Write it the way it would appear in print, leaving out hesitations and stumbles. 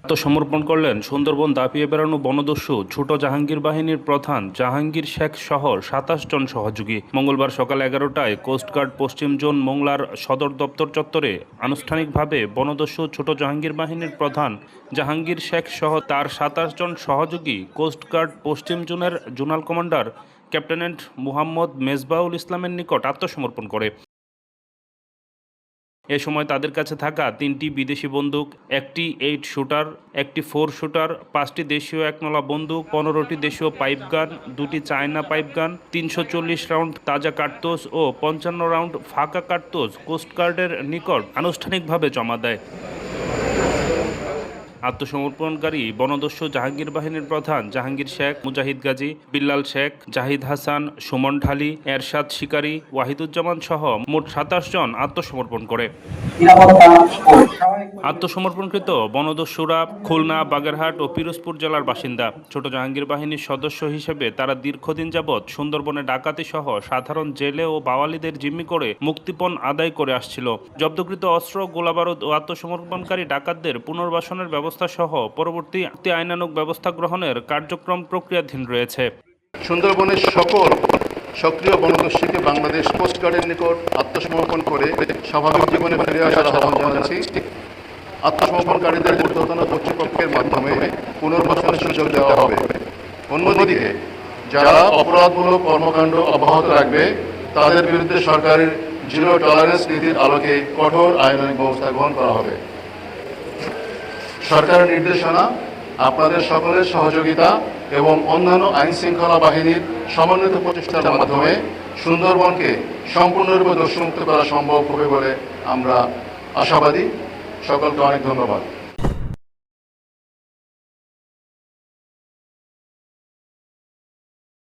আত্মসমর্পণ করলেন সুন্দরবন দাপিয়ে বেড়ানো বনদস্যু ছোট জাহাঙ্গীর বাহিনীর প্রধান জাহাঙ্গীর শেখ সহ ২৭ জন সহযোগী। মঙ্গলবার সকাল ১১টায় কোস্টগার্ড পশ্চিম জোন মোংলার সদর দপ্তর চত্বরে আনুষ্ঠানিকভাবে বনদস্যু ছোট জাহাঙ্গীর বাহিনীর প্রধান জাহাঙ্গীর শেখ সহ তার ২৭ জন সহযোগী কোস্টগার্ড পশ্চিম জোনের zonal commander lieutenant Muhammad Mejbaul ইসলামের নিকট আত্মসমর্পণ করে। এ সময় তাদের কাছে থাকা ৩টি বিদেশি বন্দুক, একটি 8 শুটার, একটি 4 শুটার, 5টি দেশীয় একনলা বন্দুক, 15টি দেশীয় পাইপগান, 2টি চায়না পাইপগান, ৩৪০ রাউন্ড তাজা কার্তুজ ও ৫৫ রাউন্ড ফাঁকা কার্তুজ কোস্টগার্ডের নিকট আনুষ্ঠানিকভাবে জমা দেয়। আত্মসমর্পণকারী বনদস্যু জাহাঙ্গীর বাহিনীর প্রধান জাহাঙ্গীর শেখ, মুজাহিদ গাজী, বিল্লাল শেখ, জাহিদ হাসান, সুমন ঢালি, এরশাদ শিকারী, ওয়াহিদুজ্জামান সহ মোট ২৭ জন আত্মসমর্পণ করে। আত্মসমর্পণকৃত বনদস্যুরা খুলনা, বাগেরহাট ও পিরোজপুর জেলার বাসিন্দা। ছোট জাহাঙ্গীর বাহিনীর সদস্য হিসেবে তারা দীর্ঘদিন যাবৎ সুন্দরবনে ডাকাতি সহ সাধারণ জেলে ও বাওয়ালিদের জিম্মি করে মুক্তিপণ আদায় করে আসছিল। জব্দকৃত অস্ত্র, গোলাবারুদ ও আত্মসমর্পণকারী ডাকাতদের পুনর্বাসনের ব্যবস্থা সহ পরবর্তী আইনানুগ ব্যবস্থা গ্রহণের কার্যক্রম প্রক্রিয়াধীন রয়েছে। সুন্দরবনের সকল সক্রিয় বনদস্যুকে বাংলাদেশ কোস্টগার্ডের নিকট আত্মসমর্পণ করে স্বাভাবিক জীবনে ফিরে আসার আহ্বান জানাচ্ছি। আত্মসমর্পণকারীদের ঊর্ধ্বতন কর্তৃপক্ষের মাধ্যমে পুনর্বাসনের সুযোগ দেওয়া হবে। অন্যদিকে যারা অপরাধমূলক কর্মকাণ্ড অব্যাহত রাখবে তাদের বিরুদ্ধে সরকারের জিরো টলারেন্স নীতির আলোকে কঠোর আইনানুগ ব্যবস্থা গ্রহণ করা হবে। সরকারের নির্দেশনা, আপনাদের সকলের সহযোগিতা এবং অন্যান্য আইন শৃঙ্খলা বাহিনীর সমন্বিত প্রচেষ্টার মাধ্যমে সুন্দরবনকে সম্পূর্ণরূপে দোষমুক্ত করা সম্ভব হবে বলে আমরা আশাবাদী। সকলকে অনেক ধন্যবাদ।